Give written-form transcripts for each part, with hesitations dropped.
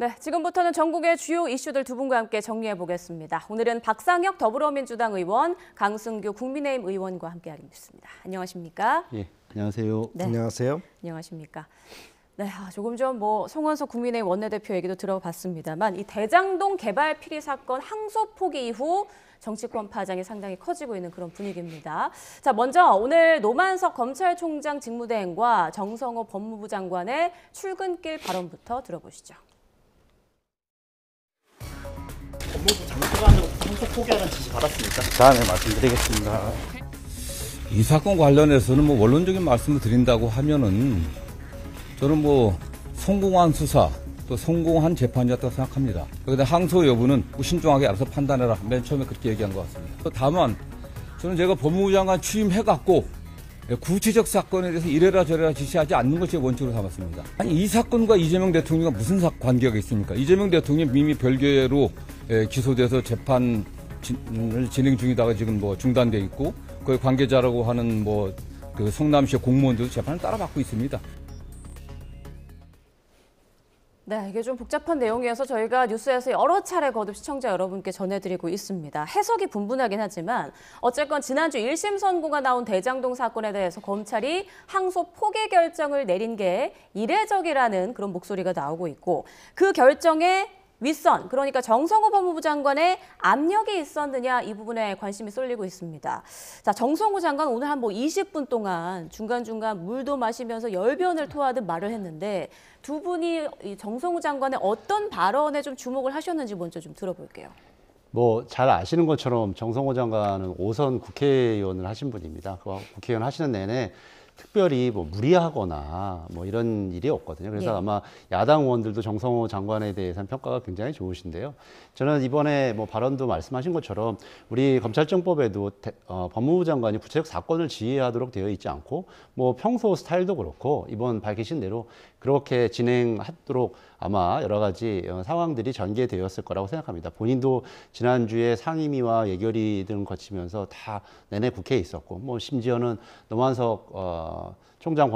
네, 지금부터는 전국의 주요 이슈들 두 분과 함께 정리해 보겠습니다. 오늘은 박상혁 더불어민주당 의원, 강승규 국민의힘 의원과 함께하겠습니다. 안녕하십니까? 예, 안녕하세요. 네. 안녕하세요. 안녕하십니까? 네, 조금 전 송원석 국민의힘 원내대표 얘기도 들어봤습니다만 이 대장동 개발 피리 사건 항소 포기 이후 정치권 파장이 상당히 커지고 있는 그런 분위기입니다. 자, 먼저 오늘 노만석 검찰총장 직무대행과 정성호 법무부 장관의 출근길 발언부터 들어보시죠. 법무부 장관으로 항소 포기하는 지시 받았습니까? 다음에 말씀드리겠습니다. 이 사건 관련해서는 원론적인 말씀을 드린다고 하면은 저는 성공한 수사 또 성공한 재판이었다고 생각합니다. 그런데 항소 여부는 신중하게 알아서 판단해라. 맨 처음에 그렇게 얘기한 것 같습니다. 다만 저는 제가 법무부 장관 취임해갖고 구체적 사건에 대해서 이래라 저래라 지시하지 않는 것이 원칙으로 삼았습니다. 아니 이 사건과 이재명 대통령과 무슨 관계가 있습니까? 이재명 대통령 이미 별개로 기소돼서 재판을 진행 중이다가 지금 중단돼 있고 거기 관계자라고 하는 그 성남시의 공무원들도 재판을 따라받고 있습니다. 네, 이게 좀 복잡한 내용이어서 저희가 뉴스에서 여러 차례 거듭 시청자 여러분께 전해드리고 있습니다. 해석이 분분하긴 하지만 어쨌건 지난주 1심 선고가 나온 대장동 사건에 대해서 검찰이 항소 포기 결정을 내린 게 이례적이라는 그런 목소리가 나오고 있고 그 결정에 윗선, 그러니까 정성호 법무부 장관의 압력이 있었느냐 이 부분에 관심이 쏠리고 있습니다. 자, 정성호 장관 오늘 한 20분 동안 중간중간 물도 마시면서 열변을 토하듯 말을 했는데 두 분이 이 정성호 장관의 어떤 발언에 좀 주목을 하셨는지 먼저 좀 들어볼게요. 잘 아시는 것처럼 정성호 장관은 5선 국회의원을 하신 분입니다. 국회의원 하시는 내내 특별히 무리하거나 이런 일이 없거든요. 그래서 아마 야당 의원들도 정성호 장관에 대해서는 평가가 굉장히 좋으신데요. 저는 이번에 발언도 말씀하신 것처럼 우리 검찰청법에도 법무부 장관이 구체적 사건을 지휘하도록 되어 있지 않고 평소 스타일도 그렇고 이번 밝히신 대로 그렇게 진행하도록 아마 여러 가지 상황들이 전개되었을 거라고 생각합니다. 본인도 지난주에 상임위와 예결위 등 거치면서 다 내내 국회에 있었고 심지어는 노만석 총장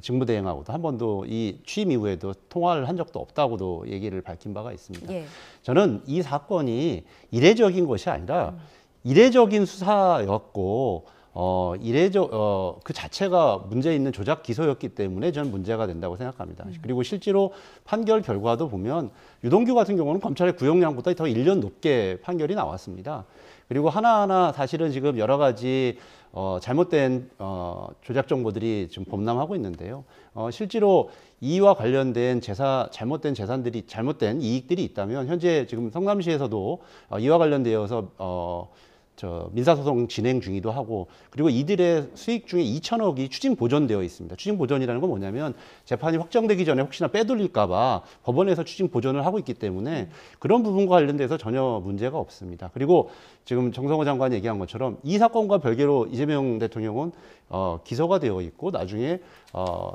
직무대행하고도 한 번도 이 취임 이후에도 통화를 한 적도 없다고도 얘기를 밝힌 바가 있습니다. 예. 저는 이 사건이 이례적인 것이 아니라 이례적인 수사였고 그 자체가 문제 있는 조작 기소였기 때문에 저는 문제가 된다고 생각합니다. 그리고 실제로 판결 결과도 보면 유동규 같은 경우는 검찰의 구형량보다 더 1년 높게 판결이 나왔습니다. 그리고 하나하나 사실은 지금 여러 가지 잘못된 조작 정보들이 지금 범람하고 있는데요. 실제로 이와 관련된 잘못된 이익들이 있다면 현재 지금 성남시에서도 이와 관련되어서 민사소송 진행 중이기도 하고 그리고 이들의 수익 중에 2천억이 추징 보존되어 있습니다. 추징 보존이라는 건 뭐냐면 재판이 확정되기 전에 혹시나 빼돌릴까 봐 법원에서 추징 보존을 하고 있기 때문에 그런 부분과 관련돼서 전혀 문제가 없습니다. 그리고 지금 정성호 장관이 얘기한 것처럼 이 사건과 별개로 이재명 대통령은 기소가 되어 있고 나중에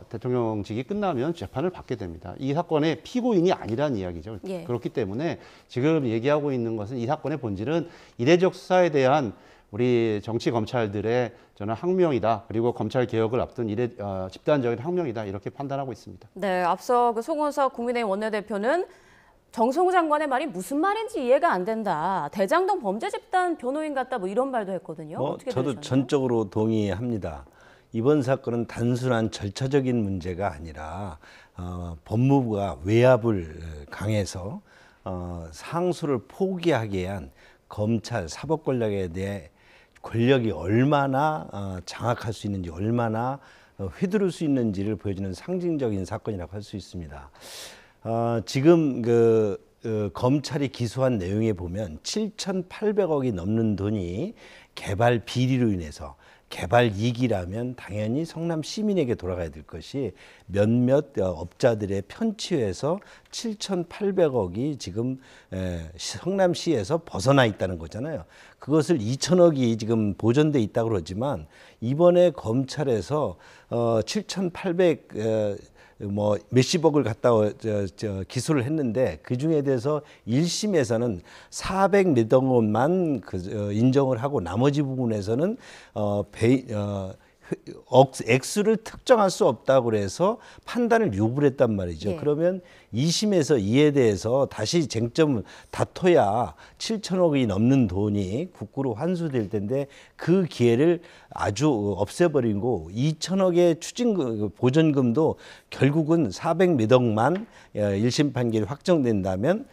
대통령직이 끝나면 재판을 받게 됩니다. 이 사건의 피고인이 아니라는 이야기죠. 예. 그렇기 때문에 지금 얘기하고 있는 것은 이 사건의 본질은 이례적 수사에 대한 우리 정치 검찰들의 저는 항명이다. 그리고 검찰 개혁을 앞둔 집단적인 항명이다. 이렇게 판단하고 있습니다. 네, 앞서 송원석 국민의힘 원내대표는 정성호 장관의 말이 무슨 말인지 이해가 안 된다. 대장동 범죄 집단 변호인 같다. 이런 말도 했거든요. 어떻게 저도 들으셨나요? 전적으로 동의합니다. 이번 사건은 단순한 절차적인 문제가 아니라 법무부가 외압을 강해서 상수를 포기하게 한 검찰 사법 권력에 대해 권력이 얼마나 장악할 수 있는지 얼마나 휘두를 수 있는지를 보여주는 상징적인 사건이라고 할 수 있습니다. 지금 검찰이 기소한 내용에 보면 7,800억이 넘는 돈이 개발 비리로 인해서 개발 이익이라면 당연히 성남 시민에게 돌아가야 될 것이 몇몇 업자들의 편취해서 7,800억이 지금 성남시에서 벗어나 있다는 거잖아요. 그것을 2천억이 지금 보존돼 있다고 그러지만 이번에 검찰에서 7,800 몇십억을 갖다 기소를 했는데 그 중에 대해서 1심에서는 400 몇억 원만 인정을 하고 나머지 부분에서는 액수를 특정할 수 없다고 그래서 판단을 유불했단 말이죠. 예. 그러면 2심에서 이에 대해서 다시 쟁점을 다퉈야 7천억이 넘는 돈이 국고로 환수될 텐데 그 기회를 아주 없애버리고 2천억의 추징금 보전금도 결국은 400몇 억만 1심 판결이 확정된다면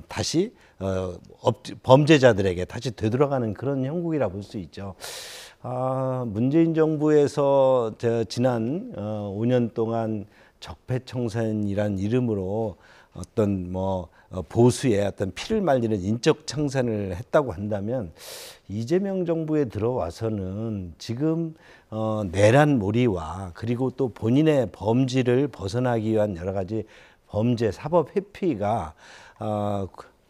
다시 범죄자들에게 다시 되돌아가는 그런 형국이라 볼 수 있죠. 문재인 정부에서 지난 5년 동안 적폐청산이란 이름으로 어떤 보수의 어떤 피를 말리는 인적 청산을 했다고 한다면 이재명 정부에 들어와서는 지금 내란몰이와 그리고 또 본인의 범죄를 벗어나기 위한 여러 가지 범죄 사법 회피가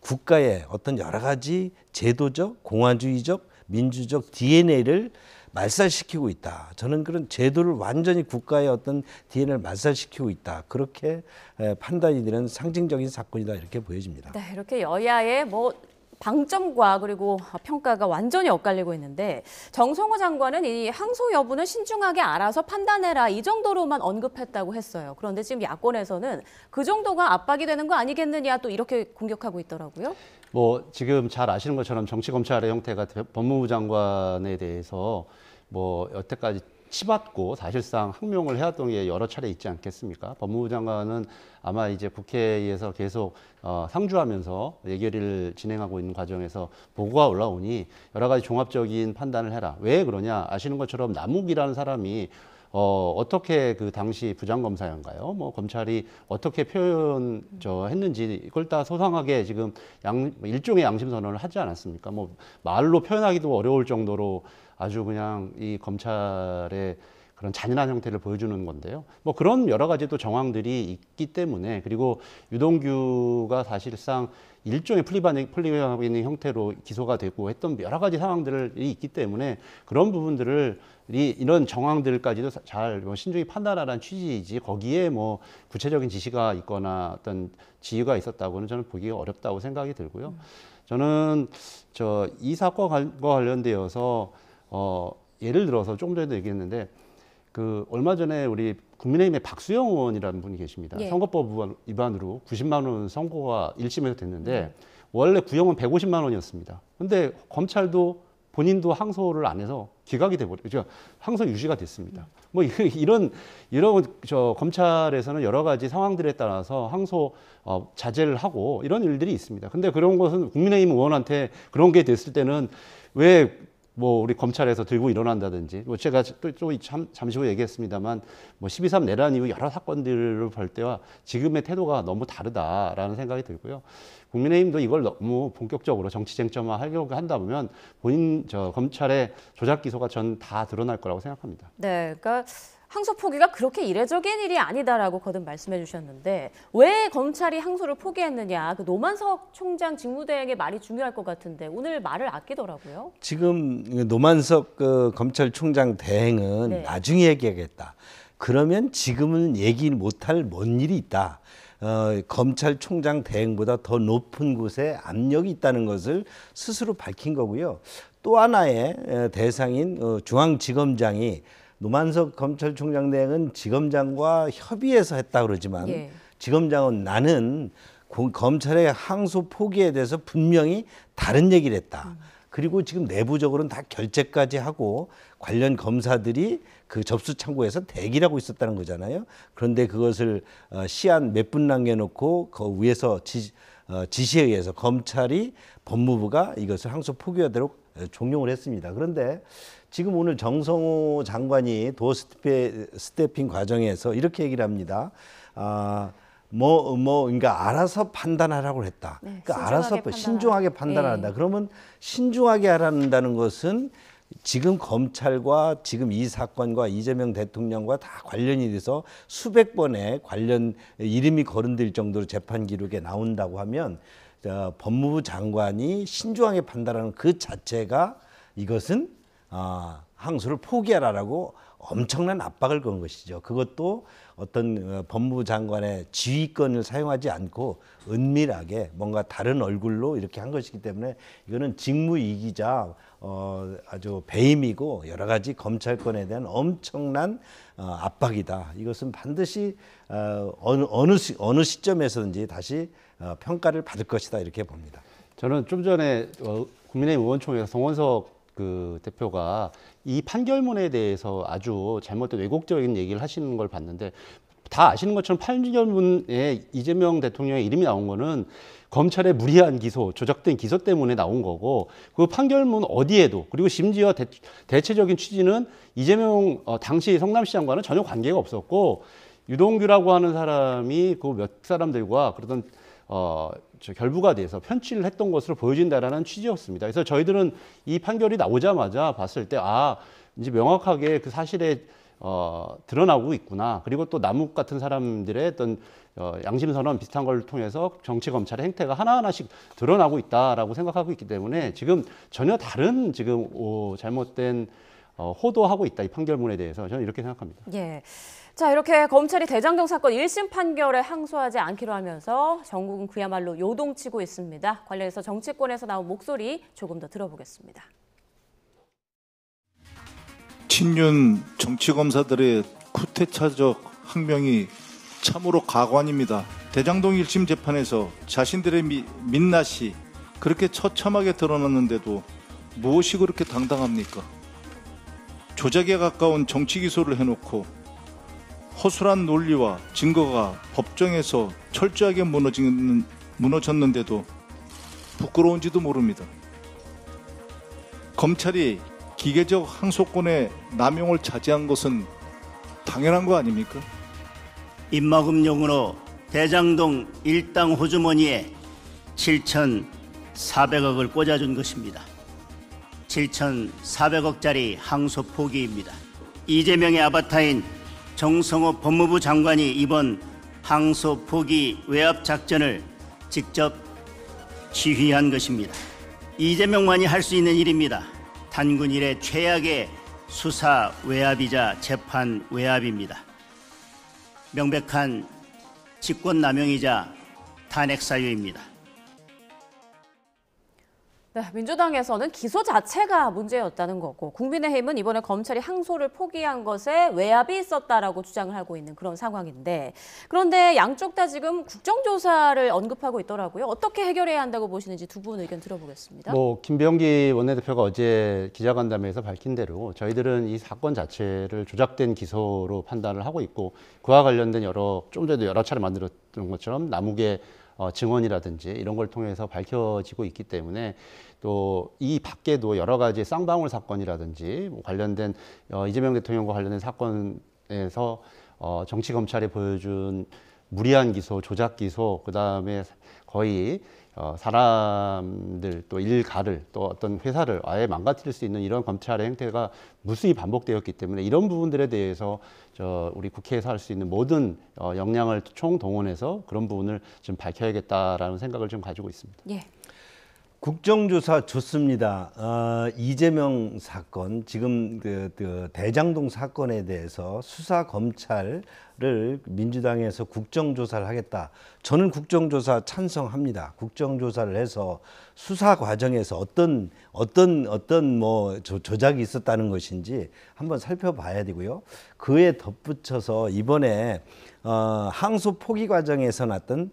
국가의 어떤 여러 가지 제도적, 공화주의적, 민주적 DNA를 말살시키고 있다. 저는 그런 제도를 완전히 국가의 어떤 DNA를 말살시키고 있다. 그렇게 판단이 되는 상징적인 사건이다. 이렇게 보여집니다. 네, 이렇게 여야의 방점과 그리고 평가가 완전히 엇갈리고 있는데 정성호 장관은 이 항소 여부는 신중하게 알아서 판단해라 이 정도로만 언급했다고 했어요. 그런데 지금 야권에서는 그 정도가 압박이 되는 거 아니겠느냐 또 이렇게 공격하고 있더라고요. 지금 잘 아시는 것처럼 정치검찰의 형태가 법무부 장관에 대해서 여태까지 치받고 사실상 항명을 해왔던 게 여러 차례 있지 않겠습니까? 법무부 장관은 아마 이제 국회에서 계속 상주하면서 예결위를 진행하고 있는 과정에서 보고가 올라오니 여러 가지 종합적인 판단을 해라. 왜 그러냐? 아시는 것처럼 남욱이라는 사람이 어떻게 그 당시 부장검사였는가요? 검찰이 어떻게 했는지 이걸 다 소상하게 지금 일종의 양심 선언을 하지 않았습니까? 말로 표현하기도 어려울 정도로 아주 그냥 이 검찰의 그런 잔인한 형태를 보여주는 건데요. 그런 여러 가지 또 정황들이 있기 때문에 그리고 유동규가 사실상 일종의 플리바게닝 형태로 기소가 되고 했던 여러 가지 상황들이 있기 때문에 그런 부분들을 이런 정황들까지도 잘 신중히 판단하라는 취지이지 거기에 구체적인 지시가 있거나 어떤 지휘가 있었다고는 저는 보기가 어렵다고 생각이 들고요. 저는 이 사건과 관련되어서 예를 들어서 조금 전에도 얘기했는데 얼마 전에 우리 국민의힘의 박수영 의원이라는 분이 계십니다. 예. 선거법 위반으로 90만 원 선고가 1심에서 됐는데 원래 구형은 150만 원이었습니다. 근데 검찰도 본인도 항소를 안 해서 기각이 돼버렸죠. 항소 유지가 됐습니다. 이런 검찰에서는 여러 가지 상황들에 따라서 항소 자제를 하고 이런 일들이 있습니다. 근데 그런 것은 국민의힘 의원한테 그런 게 됐을 때는 왜 우리 검찰에서 들고 일어난다든지, 제가 잠시 후에 얘기했습니다만, 12.3 내란 이후 여러 사건들을 볼 때와 지금의 태도가 너무 다르다라는 생각이 들고요. 국민의힘도 이걸 너무 본격적으로 정치 쟁점화 하려고 한다 보면 검찰의 조작 기소가 전 다 드러날 거라고 생각합니다. 네, 그러니까 항소 포기가 그렇게 이례적인 일이 아니다라고 거듭 말씀해 주셨는데 왜 검찰이 항소를 포기했느냐. 노만석 총장 직무대행의 말이 중요할 것 같은데 오늘 말을 아끼더라고요. 지금 노만석 검찰총장 대행은 네. 나중에 얘기하겠다. 그러면 지금은 얘기 못할 뭔 일이 있다. 검찰총장 대행보다 더 높은 곳에 압력이 있다는 것을 스스로 밝힌 거고요. 또 하나의 대상인 중앙지검장이 노만석 검찰총장 대행은 지검장과 협의해서 했다 그러지만 예. 지검장은 나는 검찰의 항소 포기에 대해서 분명히 다른 얘기를 했다. 그리고 지금 내부적으로는 다 결재까지 하고 관련 검사들이 그 접수 창구에서 대기를 하고 있었다는 거잖아요. 그런데 그것을 시한 몇 분 남겨놓고 그 위에서 지시에 의해서 검찰이 법무부가 이것을 항소 포기하도록 종용을 했습니다. 그런데 지금 오늘 정성호 장관이 도어 스태핑 과정에서 이렇게 얘기를 합니다. 그러니까 알아서 판단하라고 했다. 네, 그러니까 알아서 신중하게 판단한다. 예. 그러면 신중하게 하라는다는 것은 지금 검찰과 지금 이 사건과 이재명 대통령과 다 관련이 돼서 수백 번의 관련 이름이 거론될 정도로 재판 기록에 나온다고 하면 법무부 장관이 신중하게 판단하는 그 자체가 이것은 항소를 포기하라라고 엄청난 압박을 건 것이죠. 그것도 어떤 법무부 장관의 지휘권을 사용하지 않고 은밀하게 뭔가 다른 얼굴로 이렇게 한 것이기 때문에 이거는 직무이기자 아주 배임이고 여러 가지 검찰권에 대한 엄청난 압박이다. 이것은 반드시 어느 시점에서든지 다시 평가를 받을 것이다 이렇게 봅니다. 저는 좀 전에 국민의힘 의원총회에서 송원석 그 대표가 이 판결문에 대해서 아주 잘못된 왜곡적인 얘기를 하시는 걸 봤는데, 다 아시는 것처럼 판결문에 이재명 대통령의 이름이 나온 거는 검찰의 무리한 기소, 조작된 기소 때문에 나온 거고, 그 판결문 어디에도, 그리고 심지어 대체적인 취지는 이재명 당시 성남시장과는 전혀 관계가 없었고, 유동규라고 하는 사람이 그 몇 사람들과 그러던 결부가 돼서 편취를 했던 것으로 보여진다라는 취지였습니다. 그래서 저희들은 이 판결이 나오자마자 봤을 때, 이제 명확하게 그 사실에 드러나고 있구나. 그리고 또 남욱 같은 사람들의 어떤 양심선언 비슷한 걸 통해서 정치 검찰의 행태가 하나하나씩 드러나고 있다라고 생각하고 있기 때문에 지금 전혀 다른 지금 잘못된 호도하고 있다, 이 판결문에 대해서 저는 이렇게 생각합니다. 예. 자, 이렇게 검찰이 대장동 사건 1심 판결에 항소하지 않기로 하면서 전국은 그야말로 요동치고 있습니다. 관련해서 정치권에서 나온 목소리 조금 더 들어보겠습니다. 친윤 정치검사들의 쿠데타적 항명이 참으로 가관입니다. 대장동 1심 재판에서 자신들의 민낯이 그렇게 처참하게 드러났는데도 무엇이 그렇게 당당합니까? 조작에 가까운 정치 기소를 해놓고 허술한 논리와 증거가 법정에서 철저하게 무너졌는데도 부끄러운지도 모릅니다. 검찰이 기계적 항소권의 남용을 자제한 것은 당연한 거 아닙니까? 입막음용으로 대장동 일당 호주머니에 7,400억을 꽂아준 것입니다. 7,400억짜리 항소 포기입니다. 이재명의 아바타인 정성호 법무부 장관이 이번 항소 포기 외압 작전을 직접 지휘한 것입니다. 이재명만이 할 수 있는 일입니다. 단군 이래 최악의 수사 외압이자 재판 외압입니다. 명백한 직권남용이자 탄핵 사유입니다. 네, 민주당에서는 기소 자체가 문제였다는 거고, 국민의힘은 이번에 검찰이 항소를 포기한 것에 외압이 있었다라고 주장을 하고 있는 그런 상황인데, 그런데 양쪽 다 지금 국정조사를 언급하고 있더라고요. 어떻게 해결해야 한다고 보시는지 두 분 의견 들어보겠습니다. 김병기 원내대표가 어제 기자간담회에서 밝힌 대로 저희들은 이 사건 자체를 조작된 기소로 판단을 하고 있고, 그와 관련된 좀 전에도 여러 차례 만들었던 것처럼 남욱의 증언이라든지 이런 걸 통해서 밝혀지고 있기 때문에, 또 이 밖에도 여러 가지 쌍방울 사건이라든지 관련된 이재명 대통령과 관련된 사건에서 정치 검찰이 보여준 무리한 기소, 조작 기소, 그다음에 거의 사람들 또 일가를 또 어떤 회사를 아예 망가뜨릴 수 있는 이런 검찰의 행태가 무수히 반복되었기 때문에, 이런 부분들에 대해서 우리 국회에서 할 수 있는 모든 역량을 총동원해서 그런 부분을 좀 밝혀야겠다라는 생각을 좀 가지고 있습니다. 예. 국정조사 좋습니다. 이재명 사건, 지금 그 대장동 사건에 대해서 수사 검찰을 민주당에서 국정조사를 하겠다. 저는 국정조사 찬성합니다. 국정조사를 해서 수사 과정에서 어떤 조작이 있었다는 것인지 한번 살펴봐야 되고요. 그에 덧붙여서 이번에 항소 포기 과정에서 났던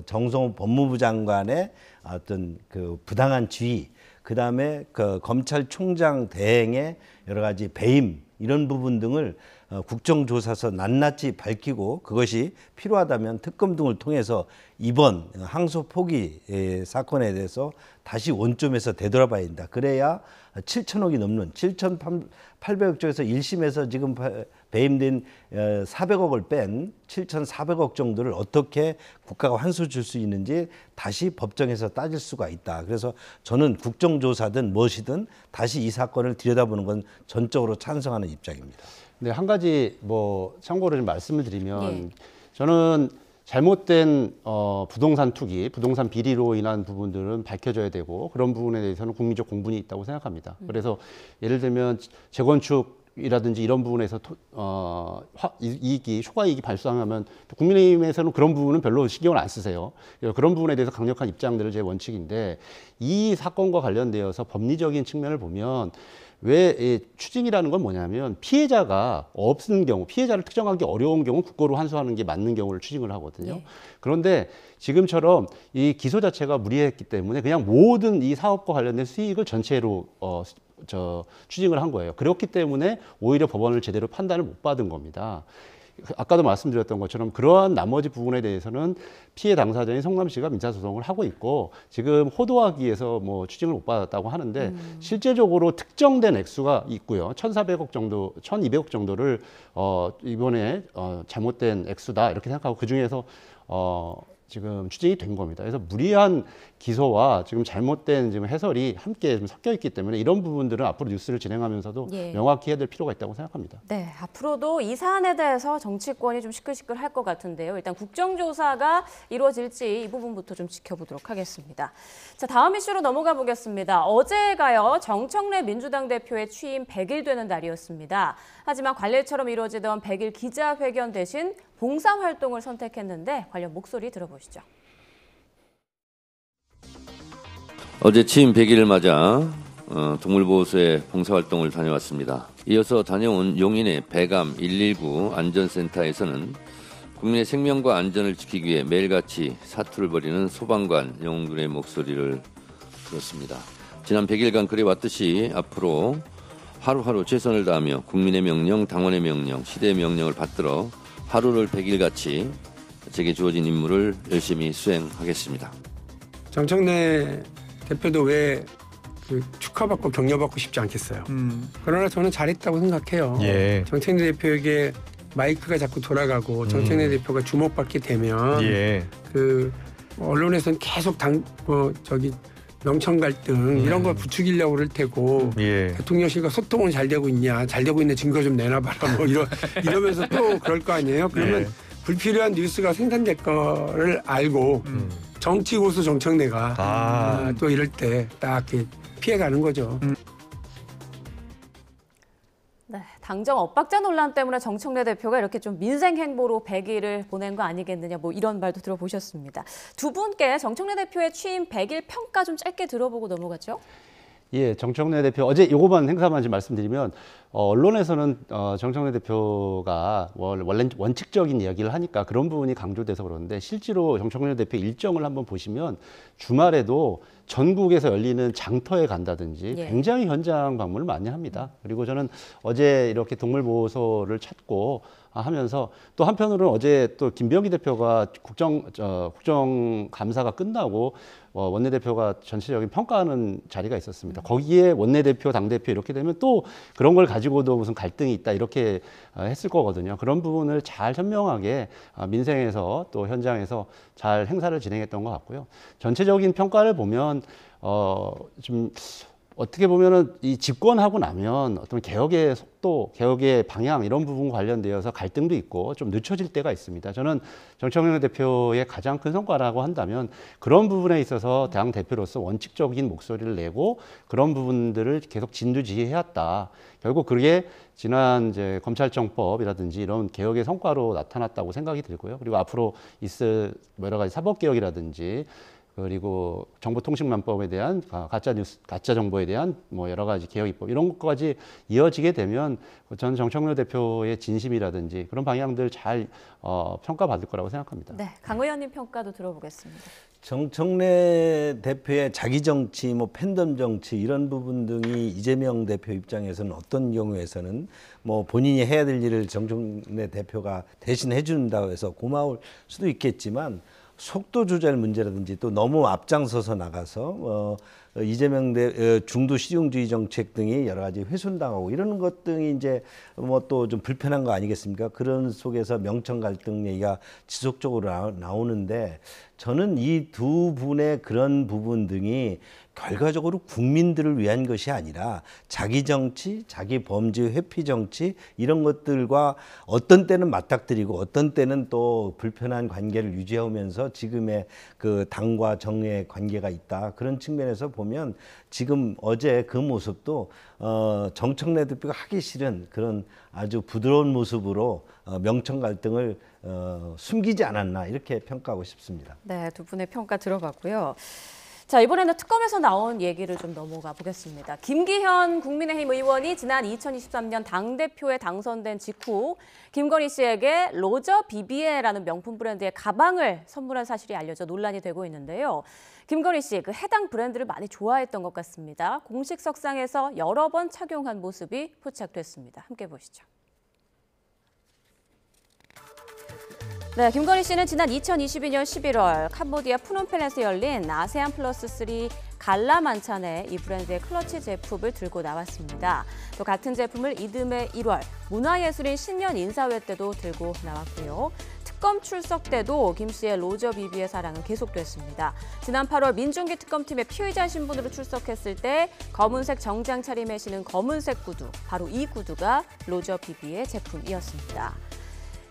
정성호 법무부 장관의 어떤 그 부당한 지휘, 그 다음에 그 검찰총장 대행의 여러 가지 배임, 이런 부분 등을 국정조사에서 낱낱이 밝히고, 그것이 필요하다면 특검 등을 통해서 이번 항소 포기 사건에 대해서 다시 원점에서 되돌아봐야 된다. 그래야 7천억이 넘는 7,800억 쪽에서 1심에서 지금 배임된 400억을 뺀 7,400억 정도를 어떻게 국가가 환수 줄 수 있는지 다시 법정에서 따질 수가 있다. 그래서 저는 국정조사든 무엇이든 다시 이 사건을 들여다보는 건 전적으로 찬성하는 입장입니다. 네, 한 가지 참고로 좀 말씀을 드리면, 예. 저는 잘못된 부동산 투기, 부동산 비리로 인한 부분들은 밝혀져야 되고 그런 부분에 대해서는 국민적 공분이 있다고 생각합니다. 그래서 예를 들면 재건축이라든지 이런 부분에서 초과 이익이 발생하면 국민의힘에서는 그런 부분은 별로 신경을 안 쓰세요. 그런 부분에 대해서 강력한 입장들을 제 원칙인데 이 사건과 관련되어서 법리적인 측면을 보면 왜 추징이라는 건 뭐냐면 피해자가 없는 경우, 피해자를 특정하기 어려운 경우 국고로 환수하는 게 맞는 경우를 추징을 하거든요. 예. 그런데 지금처럼 이 기소 자체가 무리했기 때문에 그냥 모든 이 사업과 관련된 수익을 전체로 추징을 한 거예요. 그렇기 때문에 오히려 법원을 제대로 판단을 못 받은 겁니다. 아까도 말씀드렸던 것처럼 그러한 나머지 부분에 대해서는 피해 당사자인 성남시가 민사소송을 하고 있고 지금 호도하기 위해서 뭐 추징을 못 받았다고 하는데 실제적으로 특정된 액수가 있고요. 1,400억 정도, 1,200억 정도를 이번에 잘못된 액수다 이렇게 생각하고 그중에서 지금 추징이 된 겁니다. 그래서 무리한 기소와 지금 잘못된 지금 해설이 함께 좀 섞여 있기 때문에 이런 부분들은 앞으로 뉴스를 진행하면서도 예. 명확히 해야 될 필요가 있다고 생각합니다. 네, 앞으로도 이 사안에 대해서 정치권이 좀 시끌시끌할 것 같은데요. 일단 국정조사가 이루어질지 이 부분부터 좀 지켜보도록 하겠습니다. 자, 다음 이슈로 넘어가 보겠습니다. 어제가요, 정청래 민주당 대표의 취임 100일 되는 날이었습니다. 하지만 관례처럼 이루어지던 100일 기자회견 대신 봉사활동을 선택했는데 관련 목소리 들어보시죠. 어제 취임 100일을 맞아 동물보호소에 봉사활동을 다녀왔습니다. 이어서 다녀온 용인의 배감 119 안전센터에서는 국민의 생명과 안전을 지키기 위해 매일같이 사투를 벌이는 소방관 영웅들의 목소리를 들었습니다. 지난 100일간 그래왔듯이 앞으로 하루하루 최선을 다하며 국민의 명령, 당원의 명령, 시대의 명령을 받들어 하루를 100일같이 제게 주어진 임무를 열심히 수행하겠습니다. 정청래 대표도 왜 축하받고 격려받고 싶지 않겠어요. 그러나 저는 잘했다고 생각해요. 예. 정청래 대표에게 마이크가 자꾸 돌아가고 정청래 대표가 주목받게 되면 예. 언론에서는 계속 명청 갈등 이런 걸 부추기려고 그럴 테고 예. 대통령실과 소통은 잘 되고 있냐, 잘 되고 있는 증거 좀 내놔봐라 뭐 이러면서 또 그럴 거 아니에요. 그러면 불필요한 뉴스가 생산될 거를 알고 정치 고수 정청래가 또 이럴 때 딱 피해가는 거죠. 네, 당정 엇박자 논란 때문에 정청래 대표가 이렇게 좀 민생 행보로 100일을 보낸 거 아니겠느냐 뭐 이런 말도 들어보셨습니다. 두 분께 정청래 대표의 취임 100일 평가 좀 짧게 들어보고 넘어가죠. 예, 정청래 대표 어제 요거만 행사만 좀 말씀드리면 언론에서는 정청래 대표가 원래 원칙적인 이야기를 하니까 그런 부분이 강조돼서 그러는데 실제로 정청래 대표 일정을 한번 보시면 주말에도 전국에서 열리는 장터에 간다든지 예. 굉장히 현장 방문을 많이 합니다. 그리고 저는 어제 이렇게 동물보호소를 찾고 하면서 또 한편으로는 어제 또 김병기 대표가 국정감사가 끝나고 원내대표가 전체적인 평가하는 자리가 있었습니다. 거기에 원내대표, 당대표 이렇게 되면 또 그런 걸 가지고도 무슨 갈등이 있다 이렇게 했을 거거든요. 그런 부분을 잘 현명하게 민생에서 또 현장에서 잘 행사를 진행했던 것 같고요. 전체적인 평가를 보면 좀 어떻게 보면은 이 집권하고 나면 어떤 개혁의 속도, 개혁의 방향 이런 부분 관련되어서 갈등도 있고 좀 늦춰질 때가 있습니다. 저는 정청래 대표의 가장 큰 성과라고 한다면 그런 부분에 있어서 당 대표로서 원칙적인 목소리를 내고 그런 부분들을 계속 진두지휘해왔다. 결국 그게 지난 이제 검찰청법이라든지 이런 개혁의 성과로 나타났다고 생각이 들고요. 그리고 앞으로 있을 여러 가지 사법개혁이라든지 그리고 정보통신망법에 대한 가짜 정보에 대한 뭐 여러 가지 개혁 입법 이런 것까지 이어지게 되면 저는 정청래 대표의 진심이라든지 그런 방향들 잘 평가받을 거라고 생각합니다. 네, 강 의원님 평가도 들어보겠습니다. 정청래 대표의 자기 정치, 뭐 팬덤 정치 이런 부분 등이 이재명 대표 입장에서는 어떤 경우에서는 뭐 본인이 해야 될 일을 정청래 대표가 대신 해준다고 해서 고마울 수도 있겠지만 속도 조절 문제라든지 또 너무 앞장서서 나가서 이재명 중도 실용주의 정책 등이 여러 가지 훼손당하고 이러는 것 등이 이제 뭐 또 좀 불편한 거 아니겠습니까? 그런 속에서 명청 갈등 얘기가 지속적으로 나오는데 저는 이 두 분의 그런 부분 등이 결과적으로 국민들을 위한 것이 아니라 자기 정치, 자기 범죄 회피 정치 이런 것들과 어떤 때는 맞닥뜨리고 어떤 때는 또 불편한 관계를 유지하면서 지금의 그 당과 정의 관계가 있다. 그런 측면에서 보면 지금 어제 그 모습도 정청래 대표가 하기 싫은 그런 아주 부드러운 모습으로 명청 갈등을 숨기지 않았나 이렇게 평가하고 싶습니다. 네, 두 분의 평가 들어봤고요. 자, 이번에는 특검에서 나온 얘기를 좀 넘어가 보겠습니다. 김기현 국민의힘 의원이 지난 2023년 당대표에 당선된 직후 김건희 씨에게 로저 비비에라는 명품 브랜드의 가방을 선물한 사실이 알려져 논란이 되고 있는데요. 김건희 씨, 그 해당 브랜드를 많이 좋아했던 것 같습니다. 공식 석상에서 여러 번 착용한 모습이 포착됐습니다. 함께 보시죠. 네, 김건희 씨는 지난 2022년 11월 캄보디아 푸놈펜에서 열린 아세안 플러스 3 갈라 만찬에 이 브랜드의 클러치 제품을 들고 나왔습니다. 또 같은 제품을 이듬해 1월 문화예술인 신년 인사회 때도 들고 나왔고요. 특검 출석 때도 김 씨의 로저 비비의 사랑은 계속됐습니다. 지난 8월 민중기 특검팀의 피의자 신분으로 출석했을 때 검은색 정장 차림에 신은 검은색 구두, 바로 이 구두가 로저 비비의 제품이었습니다.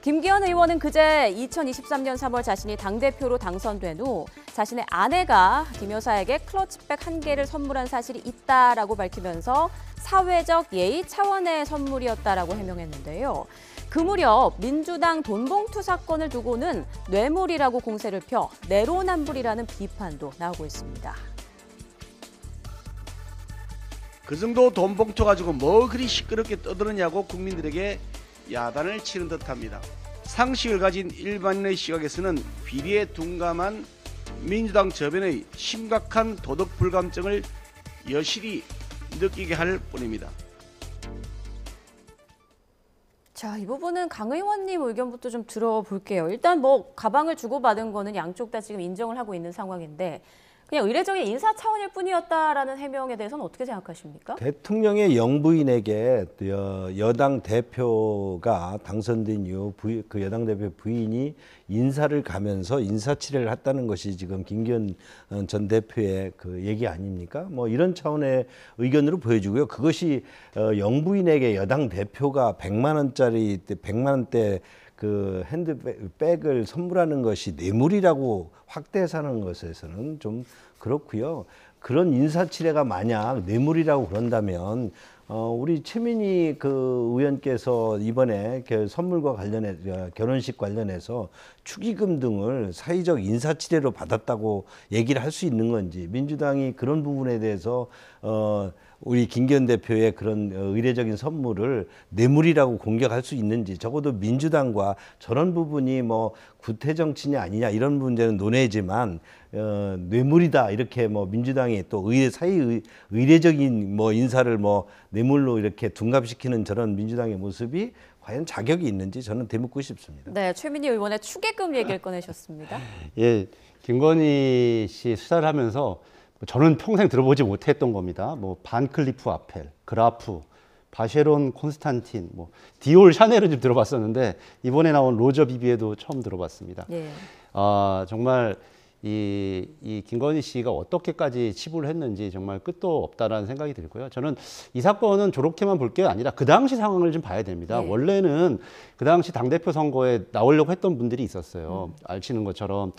김기현 의원은 그제 2023년 3월 자신이 당대표로 당선된 후 자신의 아내가 김 여사에게 클러치백 1개를 선물한 사실이 있다라고 밝히면서 사회적 예의 차원의 선물이었다라고 해명했는데요. 그 무렵 민주당 돈봉투 사건을 두고는 뇌물이라고 공세를 펴 내로남불이라는 비판도 나오고 있습니다. 그 정도 돈봉투 가지고 뭐 그리 시끄럽게 떠드느냐고 국민들에게 야단을 치는 듯합니다. 상식을 가진 일반인의 시각에서는 비리에 둔감한 민주당 저변의 심각한 도덕 불감증을 여실히 느끼게 할 뿐입니다. 자, 이 부분은 강 의원님 의견부터 좀 들어볼게요. 일단 뭐 가방을 주고받은 거는 양쪽 다 지금 인정을 하고 있는 상황인데 그냥 의례적인 인사 차원일 뿐이었다라는 해명에 대해서는 어떻게 생각하십니까? 대통령의 영부인에게 여당 대표가 당선된 이후 그 여당 대표 부인이 인사를 가면서 인사치레를 했다는 것이 지금 김기현 전 대표의 그 얘기 아닙니까? 뭐 이런 차원의 의견으로 보여지고요. 그것이 영부인에게 여당 대표가 100만 원대 그 핸드백을 선물하는 것이 뇌물이라고 확대해서는 것에서는 좀 그렇고요. 그런 인사치레가 만약 뇌물이라고 그런다면 우리 최민희 그 의원께서 이번에 선물과 관련해 결혼식 관련해서 축의금 등을 사회적 인사치레로 받았다고 얘기를 할 수 있는 건지 민주당이 그런 부분에 대해서 우리 김기현 대표의 그런 의례적인 선물을 뇌물이라고 공격할 수 있는지 적어도 민주당과 저런 부분이 뭐 구태 정치냐 아니냐 이런 문제는 논외지만 뇌물이다 이렇게 뭐 민주당이 또 의례적인 뭐 인사를 뭐 뇌물로 이렇게 둔갑시키는 저런 민주당의 모습이 과연 자격이 있는지 저는 되묻고 싶습니다. 네, 최민희 의원의 축의금 얘기를 꺼내셨습니다. 예, 김건희 씨 수사를 하면서 저는 평생 들어보지 못했던 겁니다. 뭐 반클리프 아펠, 그라프, 바쉐론 콘스탄틴, 뭐 디올 샤넬은 좀 들어봤었는데 이번에 나온 로저 비비에도 처음 들어봤습니다. 예. 정말 이 김건희 씨가 어떻게까지 치부를 했는지 정말 끝도 없다라는 생각이 들고요. 저는 이 사건은 저렇게만 볼 게 아니라 그 당시 상황을 좀 봐야 됩니다. 네. 원래는 그 당시 당대표 선거에 나오려고 했던 분들이 있었어요. 알치는 것처럼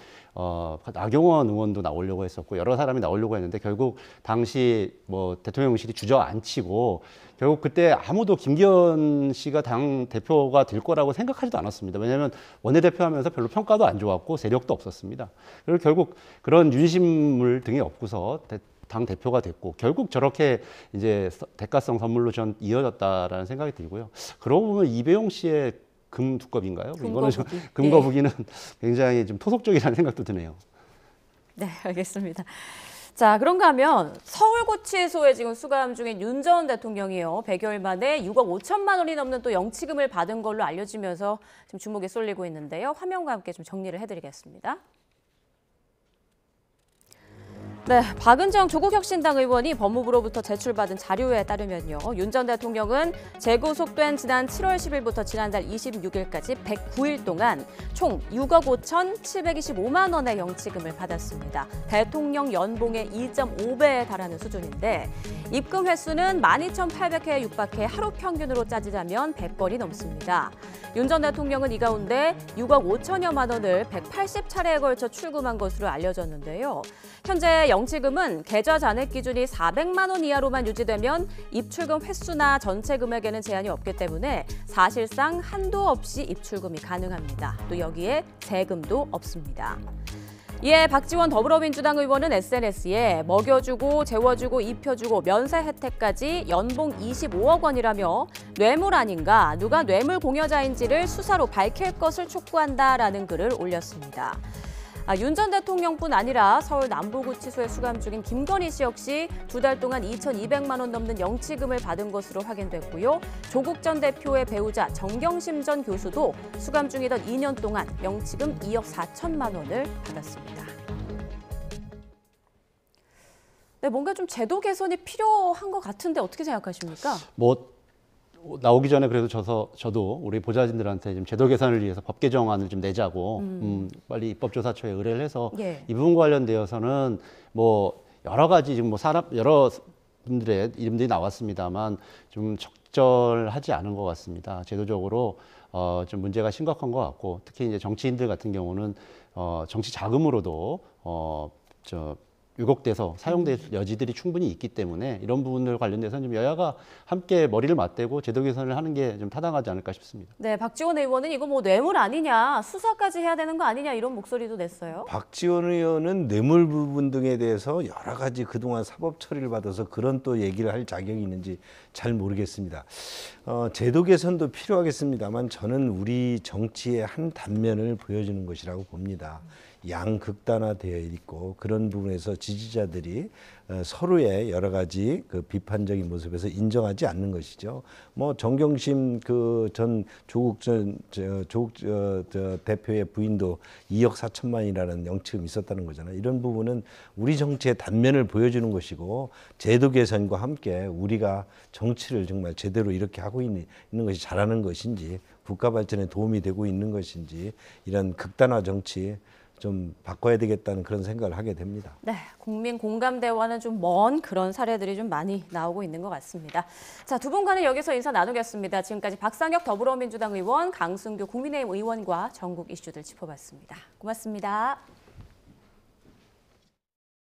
나경원 의원도 나오려고 했었고 여러 사람이 나오려고 했는데 결국 당시 뭐 대통령실이 주저앉히고 결국 그때 아무도 김기현 씨가 당 대표가 될 거라고 생각하지도 않았습니다. 왜냐하면 원내대표 하면서 별로 평가도 안 좋았고 세력도 없었습니다. 그리고 결국 그런 윤심물 등이 없고서 당 대표가 됐고 결국 저렇게 이제 대가성 선물로 전 이어졌다라는 생각이 들고요. 그러고 보면 이배용 씨의 금 두껍인가요? 이거는 좀 금거북이는 굉장히 좀 토속적이라는 생각도 드네요. 네, 알겠습니다. 자, 그런가 하면 서울구치소에 지금 수감 중인 윤 전 대통령이요. 100여일 만에 6억 5천만 원이 넘는 또 영치금을 받은 걸로 알려지면서 지금 주목이 쏠리고 있는데요. 화면과 함께 좀 정리를 해드리겠습니다. 네, 박은정 조국혁신당 의원이 법무부로부터 제출받은 자료에 따르면요. 윤 전 대통령은 재구속된 지난 7월 10일부터 지난달 26일까지 109일 동안 총 6억 5,725만 원의 영치금을 받았습니다. 대통령 연봉의 2.5배에 달하는 수준인데 입금 횟수는 12,800회에 육박해 하루 평균으로 따지자면 100건이 넘습니다. 윤 전 대통령은 이 가운데 6억 5천여만 원을 180차례에 걸쳐 출금한 것으로 알려졌는데요. 현재 영치금은 계좌 잔액 기준이 400만 원 이하로만 유지되면 입출금 횟수나 전체 금액에는 제한이 없기 때문에 사실상 한도 없이 입출금이 가능합니다. 또 여기에 세금도 없습니다. 이에 박지원 더불어민주당 의원은 SNS에 먹여주고 재워주고 입혀주고 면세 혜택까지 연봉 25억 원이라며 뇌물 아닌가, 누가 뇌물 공여자인지를 수사로 밝힐 것을 촉구한다라는 글을 올렸습니다. 윤 전 대통령뿐 아니라 서울 남부구치소에 수감 중인 김건희 씨 역시 2달 동안 2,200만 원 넘는 영치금을 받은 것으로 확인됐고요. 조국 전 대표의 배우자 정경심 전 교수도 수감 중이던 2년 동안 영치금 2억 4천만 원을 받았습니다. 네, 뭔가 좀 제도 개선이 필요한 것 같은데 어떻게 생각하십니까? 나오기 전에 그래도 저도 우리 보좌진들한테 좀 제도 개선을 위해서 법 개정안을 좀 내자고 빨리 입법조사처에 의뢰를 해서 이 부분 관련되어서는 여러 가지 지금 여러 분들의 이름들이 나왔습니다만 좀 적절하지 않은 것 같습니다. 제도적으로 좀 문제가 심각한 것 같고 특히 이제 정치인들 같은 경우는 정치 자금으로도 왜곡돼서 사용될 여지들이 충분히 있기 때문에 이런 부분들 관련돼서는 좀 여야가 함께 머리를 맞대고 제도 개선을 하는 게 좀 타당하지 않을까 싶습니다. 네, 박지원 의원은 이거 뇌물 아니냐, 수사까지 해야 되는 거 아니냐 이런 목소리도 냈어요. 박지원 의원은 뇌물 부분 등에 대해서 여러 가지 그동안 사법 처리를 받아서 그런 또 얘기를 할 자격이 있는지 잘 모르겠습니다. 제도 개선도 필요하겠습니다만 저는 우리 정치의 한 단면을 보여주는 것이라고 봅니다. 양극단화되어 있고 그런 부분에서 지지자들이 서로의 여러 가지 그 비판적인 모습에서 인정하지 않는 것이죠. 정경심 전 조국 대표의 부인도 2억 4천만이라는 영치금이 있었다는 거잖아요. 이런 부분은 우리 정치의 단면을 보여주는 것이고 제도 개선과 함께 우리가 정치를 정말 제대로 이렇게 하고 있는 것이 잘하는 것인지 국가 발전에 도움이 되고 있는 것인지 이런 극단화 정치 좀 바꿔야 되겠다는 그런 생각을 하게 됩니다. 네, 국민 공감대와는 좀 먼 그런 사례들이 좀 많이 나오고 있는 것 같습니다. 자, 두 분과는 여기서 인사 나누겠습니다. 지금까지 박상혁 더불어민주당 의원, 강승규 국민의힘 의원과 전국 이슈들 짚어봤습니다. 고맙습니다.